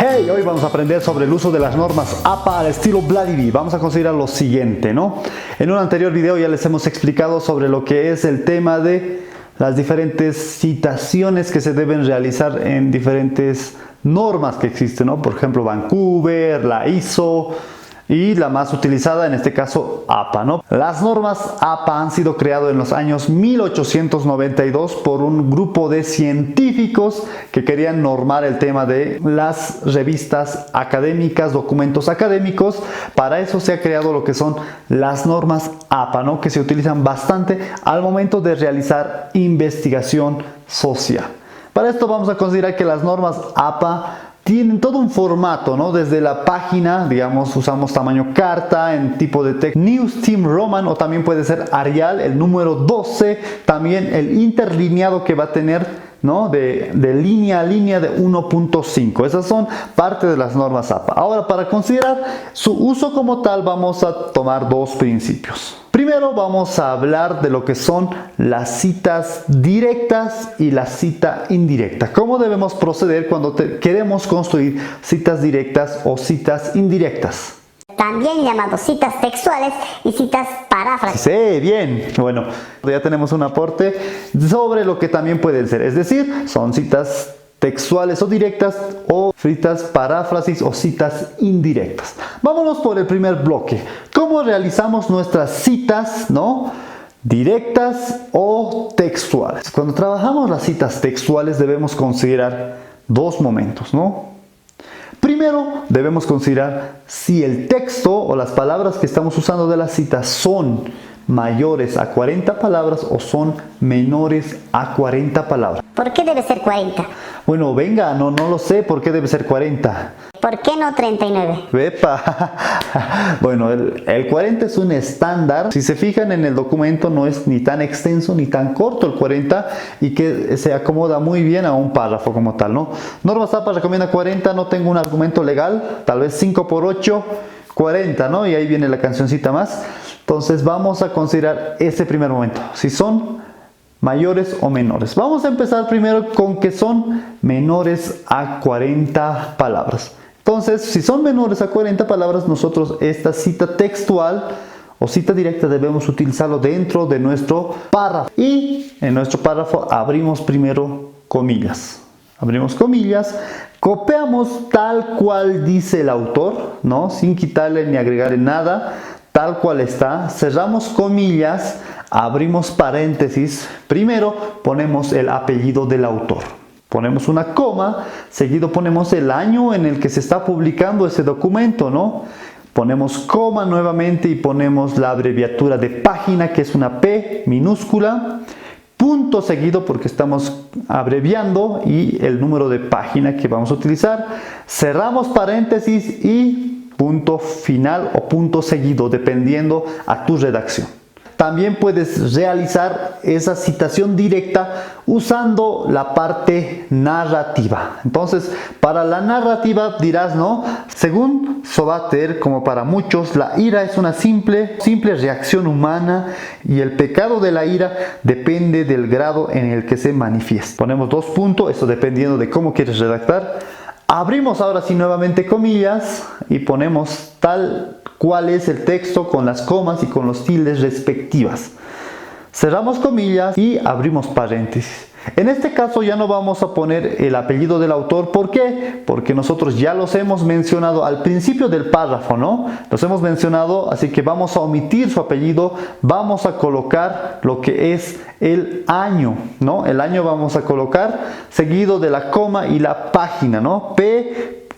Hey, hoy vamos a aprender sobre el uso de las normas APA al estilo Vladivi. Vamos a considerar lo siguiente, ¿no? En un anterior video ya les hemos explicado sobre lo que es el tema de las diferentes citaciones que se deben realizar en diferentes normas que existen, ¿no? Por ejemplo, Vancouver, la ISO y la más utilizada en este caso APA, ¿no? Las normas APA han sido creadas en los años 1892 por un grupo de científicos que querían normar el tema de las revistas académicas, documentos académicos. Para eso se ha creado lo que son las normas APA, ¿no? Que se utilizan bastante al momento de realizar investigación social. Para esto vamos a considerar que las normas APA tienen todo un formato, ¿no? Desde la página, digamos, usamos tamaño carta, en tipo de texto, News Team Roman, o también puede ser Arial, el número 12, también el interlineado que va a tener, ¿no? De línea a línea de 1.5. Esas son parte de las normas APA. Ahora, para considerar su uso como tal, vamos a tomar dos principios. Primero vamos a hablar de lo que son las citas directas y la cita indirecta. ¿Cómo debemos proceder cuando queremos construir citas directas o citas indirectas? También llamados citas textuales y citas paráfrasis. Sí, bien. Bueno, ya tenemos un aporte sobre lo que también pueden ser. Es decir, son citas textuales o directas o citas paráfrasis o citas indirectas. Vámonos por el primer bloque. ¿Cómo realizamos nuestras citas, ¿no? Directas o textuales? Cuando trabajamos las citas textuales debemos considerar dos momentos, ¿no? Primero, debemos considerar si el texto o las palabras que estamos usando de la cita son mayores a 40 palabras o son menores a 40 palabras. ¿Por qué debe ser 40? Bueno, venga, no lo sé por qué debe ser 40. ¿Por qué no 39? ¡Epa! Bueno, el 40 es un estándar. Si se fijan en el documento, no es ni tan extenso ni tan corto el 40 y que se acomoda muy bien a un párrafo como tal, ¿no? Normas APA recomienda 40, no tengo un argumento legal, tal vez 5 por 8, 40, ¿no? Y ahí viene la cancioncita más. Entonces vamos a considerar ese primer momento, si son mayores o menores. Vamos a empezar primero con que son menores a 40 palabras. Entonces, si son menores a 40 palabras, nosotros esta cita textual o cita directa debemos utilizarlo dentro de nuestro párrafo. Y en nuestro párrafo abrimos primero comillas. Abrimos comillas, copiamos tal cual dice el autor, ¿no? Sin quitarle ni agregarle nada, tal cual está. Cerramos comillas, abrimos paréntesis. Primero ponemos el apellido del autor. Ponemos una coma, seguido ponemos el año en el que se está publicando ese documento, ¿no? Ponemos coma nuevamente y ponemos la abreviatura de página, que es una P minúscula. Punto seguido porque estamos abreviando y el número de página que vamos a utilizar. Cerramos paréntesis y punto final o punto seguido, dependiendo a tu redacción. También puedes realizar esa citación directa usando la parte narrativa. Entonces, para la narrativa dirás, ¿no? Según Sobater, como para muchos, la ira es una simple reacción humana y el pecado de la ira depende del grado en el que se manifiesta. Ponemos dos puntos, eso dependiendo de cómo quieres redactar. Abrimos ahora sí nuevamente comillas y ponemos tal cuál es el texto con las comas y con los tildes respectivas. Cerramos comillas y abrimos paréntesis. En este caso ya no vamos a poner el apellido del autor. ¿Por qué? Porque nosotros ya los hemos mencionado al principio del párrafo, ¿no? Los hemos mencionado, así que vamos a omitir su apellido. Vamos a colocar lo que es el año, ¿no? El año vamos a colocar seguido de la coma y la página, ¿no?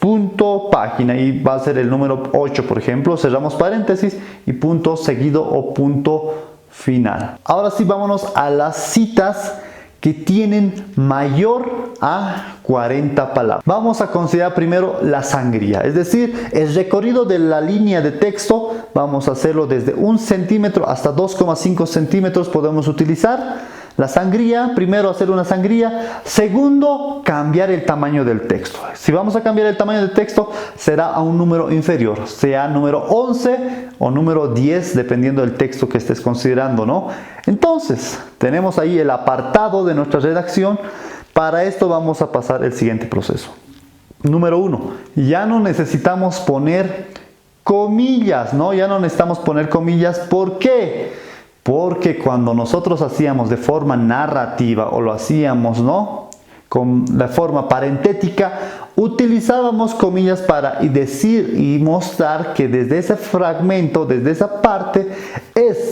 Punto página y va a ser el número 8, por ejemplo. Cerramos paréntesis y punto seguido o punto final. Ahora sí, vámonos a las citas que tienen mayor a 40 palabras. Vamos a considerar primero la sangría, es decir, el recorrido de la línea de texto. Vamos a hacerlo desde 1 centímetro hasta 2,5 centímetros podemos utilizar. La sangría, primero hacer una sangría, segundo cambiar el tamaño del texto. Si vamos a cambiar el tamaño del texto será a un número inferior, sea número 11 o número 10 dependiendo del texto que estés considerando, ¿no? Entonces tenemos ahí el apartado de nuestra redacción. Para esto vamos a pasar el siguiente proceso. Número 1, ya no necesitamos poner comillas, ¿no? Ya no necesitamos poner comillas. ¿Por qué? Porque cuando nosotros hacíamos de forma narrativa o lo hacíamos, ¿no?, con la forma parentética, utilizábamos comillas para decir y mostrar que desde ese fragmento, desde esa parte,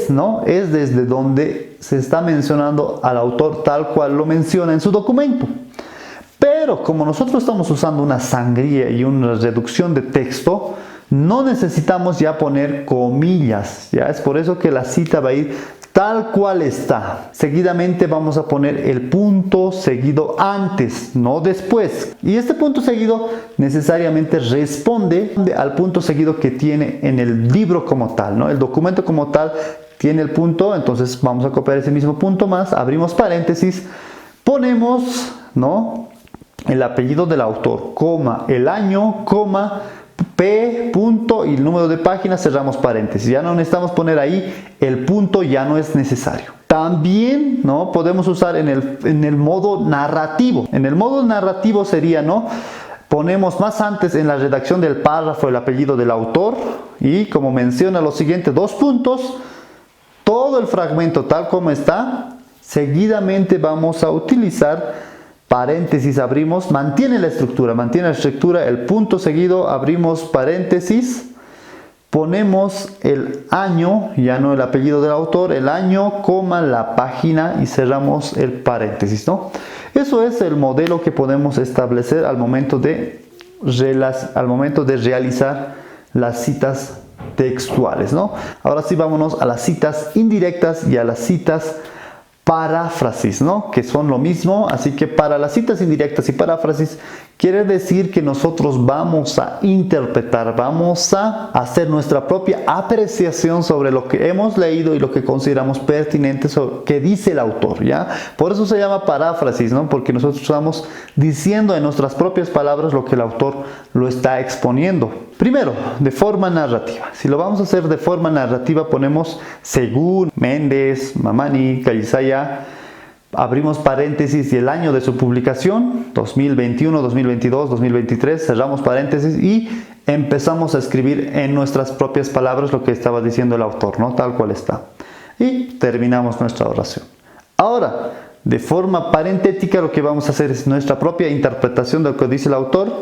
¿no?, es desde donde se está mencionando al autor tal cual lo menciona en su documento. Pero como nosotros estamos usando una sangría y una reducción de texto, no necesitamos ya poner comillas, ¿ya? Es por eso que la cita va a ir tal cual está. Seguidamente vamos a poner el punto seguido antes, no después. Y este punto seguido necesariamente responde al punto seguido que tiene en el libro como tal, ¿no? El documento como tal tiene el punto, entonces vamos a copiar ese mismo punto más, abrimos paréntesis, ponemos, ¿no?, el apellido del autor, coma, el año, coma, P, punto y el número de página, cerramos paréntesis. Ya no necesitamos poner ahí el punto, ya no es necesario. También, ¿no?, podemos usar en el modo narrativo. En el modo narrativo sería, ¿no?, ponemos más antes en la redacción del párrafo el apellido del autor y como menciona los siguientes dos puntos, todo el fragmento tal como está. Seguidamente vamos a utilizar paréntesis, abrimos, mantiene la estructura, el punto seguido, abrimos paréntesis, ponemos el año, ya no el apellido del autor, el año, coma, la página y cerramos el paréntesis, ¿no? Eso es el modelo que podemos establecer al momento de realizar las citas textuales, ¿no? Ahora sí, vámonos a las citas indirectas y a las citas paráfrasis, ¿no?, que son lo mismo. Así que para las citas indirectas y paráfrasis quiere decir que nosotros vamos a interpretar, vamos a hacer nuestra propia apreciación sobre lo que hemos leído y lo que consideramos pertinente sobre que dice el autor, ¿ya? Por eso se llama paráfrasis, ¿no?, porque nosotros estamos diciendo en nuestras propias palabras lo que el autor lo está exponiendo. Primero, de forma narrativa. Si lo vamos a hacer de forma narrativa, ponemos según Méndez, Mamani, Calizaya, abrimos paréntesis y el año de su publicación, 2021, 2022, 2023, cerramos paréntesis y empezamos a escribir en nuestras propias palabras lo que estaba diciendo el autor, ¿no?, tal cual está. Y terminamos nuestra oración. Ahora, de forma parentética, lo que vamos a hacer es nuestra propia interpretación de lo que dice el autor.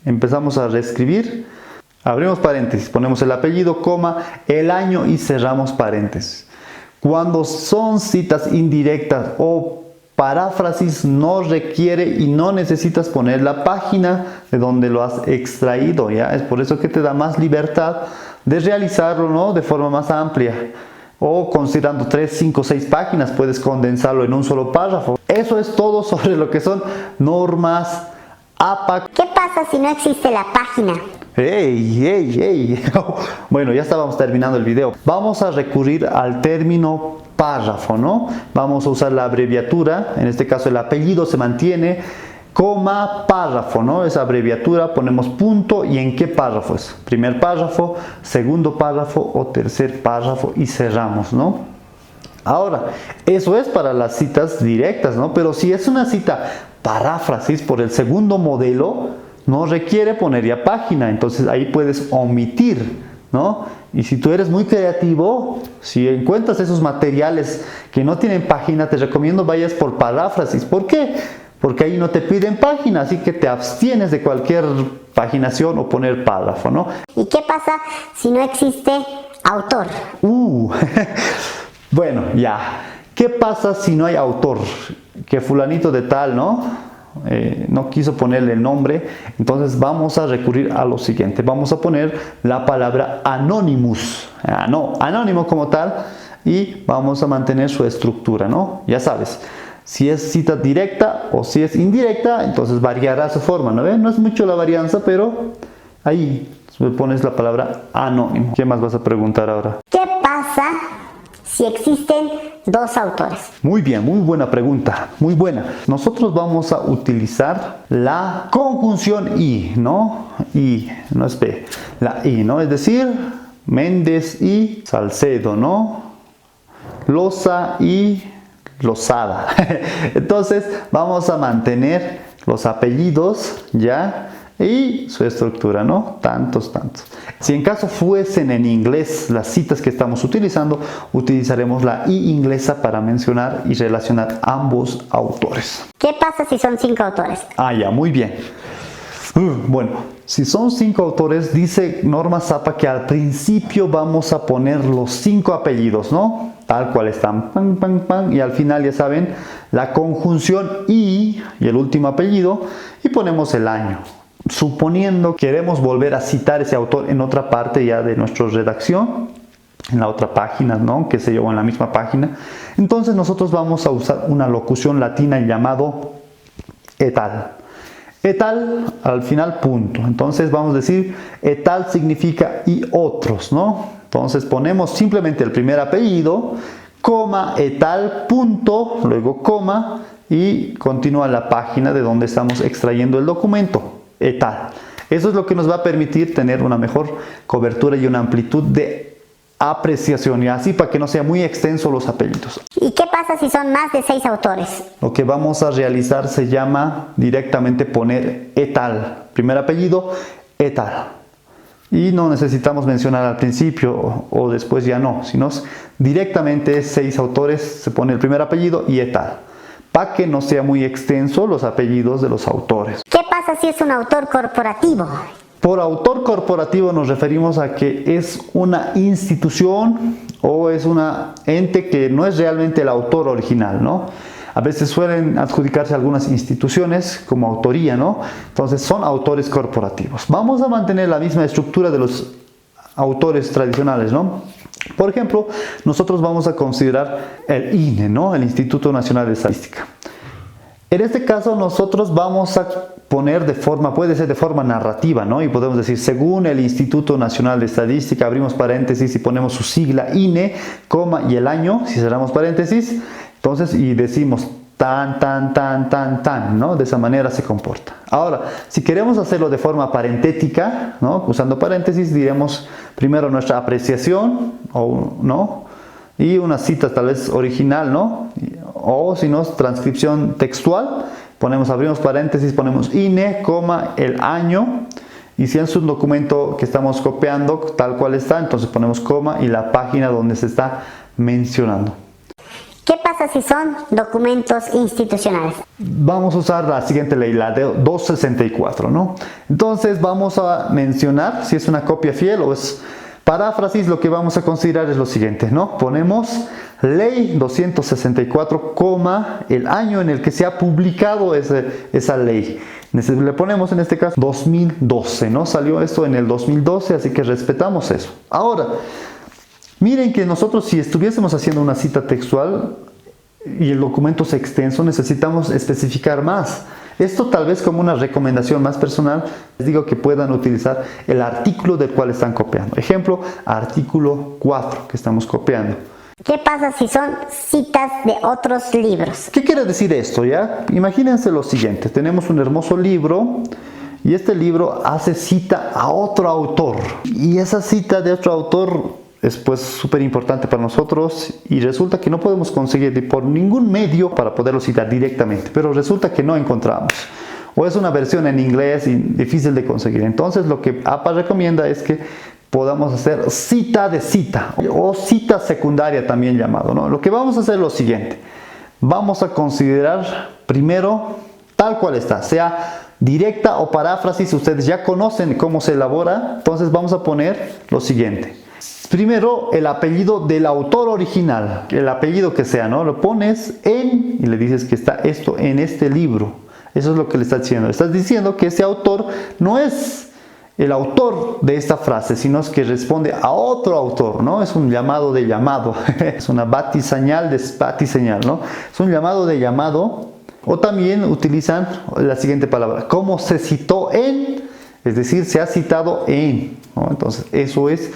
Empezamos a reescribir. Abrimos paréntesis, ponemos el apellido, coma, el año y cerramos paréntesis. Cuando son citas indirectas o paráfrasis, no requiere y no necesitas poner la página de donde lo has extraído, ¿ya? Es por eso que te da más libertad de realizarlo, ¿no?, de forma más amplia. O considerando 3, 5, 6 páginas, puedes condensarlo en un solo párrafo. Eso es todo sobre lo que son normas APA. ¿Qué pasa si no existe la página? ¡Ey! Bueno, ya estábamos terminando el video. Vamos a recurrir al término párrafo, ¿no? Vamos a usar la abreviatura, en este caso el apellido se mantiene, coma, párrafo, ¿no? Esa abreviatura, ponemos punto y en qué párrafo es. Primer párrafo, segundo párrafo o tercer párrafo y cerramos, ¿no? Ahora, eso es para las citas directas, ¿no? Pero si es una cita paráfrasis por el segundo modelo, no requiere poner ya página, entonces ahí puedes omitir, ¿no? Y si tú eres muy creativo, si encuentras esos materiales que no tienen página, te recomiendo vayas por paráfrasis. ¿Por qué? Porque ahí no te piden página, así que te abstienes de cualquier paginación o poner párrafo, ¿no? ¿Y qué pasa si no existe autor? Bueno, ya. ¿Qué pasa si no hay autor? Que fulanito de tal, ¿no? No quiso ponerle el nombre, entonces vamos a recurrir a lo siguiente. Vamos a poner la palabra anonymous, anónimo como tal, y vamos a mantener su estructura, ¿no? Ya sabes, si es cita directa o si es indirecta, entonces variará su forma, ¿no ves? No es mucho la varianza, pero ahí pones la palabra anónimo. ¿Qué más vas a preguntar ahora? ¿Qué pasa si existen dos autores? Muy bien, muy buena pregunta, muy buena. Nosotros vamos a utilizar la conjunción y, ¿no? Y, no es P, la I, ¿no? Es decir, Méndez y Salcedo, ¿no? Loza y Lozada. Entonces, vamos a mantener los apellidos, ¿ya? y su estructura, ¿no? Tantos. Si en caso fuesen en inglés las citas que estamos utilizando, utilizaremos la I inglesa para mencionar y relacionar ambos autores. ¿Qué pasa si son 5 autores? Ah, ya, muy bien. Bueno, si son 5 autores, dice Norma Zappa que al principio vamos a poner los 5 apellidos, ¿no? Tal cual están, y al final, ya saben, la conjunción y el último apellido, y ponemos el año. Suponiendo que queremos volver a citar ese autor en otra parte ya de nuestra redacción, en la otra página, ¿no? Que se llevó en la misma página, entonces nosotros vamos a usar una locución latina llamado et al. Et al, al final, punto. Entonces vamos a decir, et al significa y otros, ¿no? Entonces ponemos simplemente el primer apellido, coma, et al, punto, luego coma, y continúa la página de donde estamos extrayendo el documento, et al. Eso es lo que nos va a permitir tener una mejor cobertura y una amplitud de apreciación, y así para que no sea muy extenso los apellidos. ¿Y qué pasa si son más de 6 autores? Lo que vamos a realizar se llama directamente poner et al. Primer apellido, et al. Y no necesitamos mencionar al principio o después ya no, sino directamente 6 autores, se pone el primer apellido y et al. Para que no sea muy extenso los apellidos de los autores. ¿Qué pasa si es un autor corporativo? Por autor corporativo nos referimos a que es una institución o es una ente que no es realmente el autor original, ¿no? A veces suelen adjudicarse algunas instituciones como autoría, ¿no? Entonces son autores corporativos. Vamos a mantener la misma estructura de los autores tradicionales, ¿no? Por ejemplo, nosotros vamos a considerar el INE, ¿no? El Instituto Nacional de Estadística. En este caso nosotros vamos a poner de forma, puede ser de forma narrativa, ¿no? Y podemos decir, según el Instituto Nacional de Estadística, abrimos paréntesis y ponemos su sigla INE, coma, y el año, si cerramos paréntesis, entonces, y decimos tan, ¿no? De esa manera se comporta. Ahora, si queremos hacerlo de forma parentética, ¿no? Usando paréntesis, diremos primero nuestra apreciación, ¿no? Y una cita tal vez original, ¿no? O si no, transcripción textual, abrimos paréntesis, ponemos INE, coma, el año, y si es un documento que estamos copiando tal cual está, entonces ponemos coma y la página donde se está mencionando. ¿Qué pasa si son documentos institucionales? Vamos a usar la siguiente ley, la de 264, ¿no? Entonces vamos a mencionar si es una copia fiel o es paráfrasis. Lo que vamos a considerar es lo siguiente, ¿no? Ponemos ley 264, el año en el que se ha publicado esa ley. Le ponemos en este caso 2012, ¿no? Salió esto en el 2012, así que respetamos eso. Ahora, miren que nosotros, si estuviésemos haciendo una cita textual y el documento es extenso, necesitamos especificar más. Esto tal vez como una recomendación más personal, les digo que puedan utilizar el artículo del cual están copiando. Ejemplo, artículo 4 que estamos copiando. ¿Qué pasa si son citas de otros libros? ¿Qué quiere decir esto, ya? Imagínense lo siguiente, tenemos un hermoso libro y este libro hace cita a otro autor. Y esa cita de otro autor es pues súper importante para nosotros y resulta que no podemos conseguir por ningún medio para poderlo citar directamente, pero resulta que no encontramos. O es una versión en inglés y difícil de conseguir. Entonces lo que APA recomienda es que podamos hacer cita de cita o cita secundaria también llamado, ¿no? Lo que vamos a hacer es lo siguiente. Vamos a considerar primero tal cual está, sea directa o paráfrasis. Ustedes ya conocen cómo se elabora, entonces vamos a poner lo siguiente. Primero, el apellido del autor original, el apellido que sea, ¿no? Lo pones en y le dices que está esto en este libro. Eso es lo que le estás diciendo. Le estás diciendo que ese autor no es el autor de esta frase, sino es que responde a otro autor, ¿no? Es un llamado de llamado. Es una batiseñal de batiseñal, ¿no? Es un llamado de llamado. O también utilizan la siguiente palabra, como se citó en, es decir, se ha citado en, ¿no? Entonces, eso es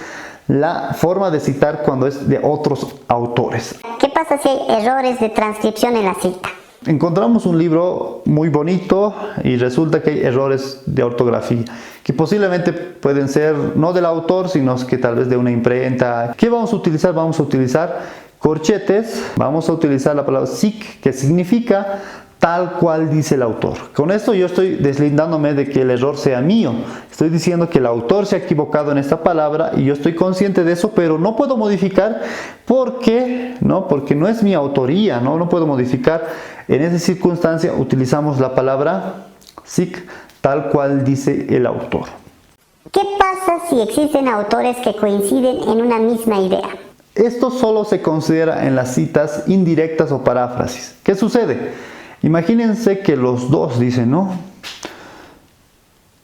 la forma de citar cuando es de otros autores. ¿Qué pasa si hay errores de transcripción en la cita? Encontramos un libro muy bonito y resulta que hay errores de ortografía que posiblemente pueden ser no del autor, sino que tal vez de una imprenta. ¿Qué vamos a utilizar? Vamos a utilizar corchetes, vamos a utilizar la palabra sic, que significa tal cual dice el autor. Con esto yo estoy deslindándome de que el error sea mío. Estoy diciendo que el autor se ha equivocado en esta palabra y yo estoy consciente de eso, pero no puedo modificar porque no es mi autoría, no puedo modificar. En esa circunstancia utilizamos la palabra sic, tal cual dice el autor. ¿Qué pasa si existen autores que coinciden en una misma idea? Esto solo se considera en las citas indirectas o paráfrasis. ¿Qué sucede? Imagínense que los dos dicen, ¿no?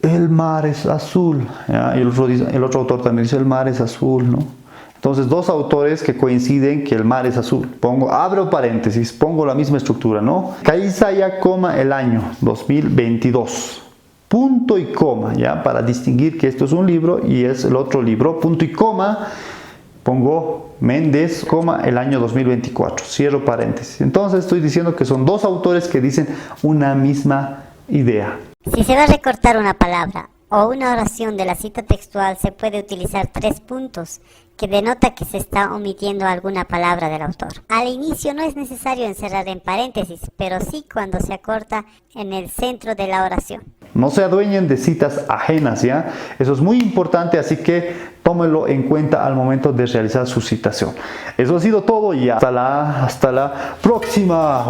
El mar es azul. ¿Ya? Y el otro autor también dice, el mar es azul, ¿no? Entonces, dos autores que coinciden que el mar es azul. Abro paréntesis, pongo la misma estructura, ¿no? Kaisaya, el año 2022. Punto y coma, ¿ya? Para distinguir que esto es un libro y es el otro libro. Punto y coma. Pongo Méndez, el año 2024, cierro paréntesis. Entonces estoy diciendo que son dos autores que dicen una misma idea. Si se va a recortar una palabra o una oración de la cita textual, se puede utilizar 3 puntos, que denota que se está omitiendo alguna palabra del autor. Al inicio no es necesario encerrar en paréntesis, pero sí cuando se acorta en el centro de la oración. No se adueñen de citas ajenas, ¿ya? Eso es muy importante, así que tómenlo en cuenta al momento de realizar su citación. Eso ha sido todo y hasta la próxima.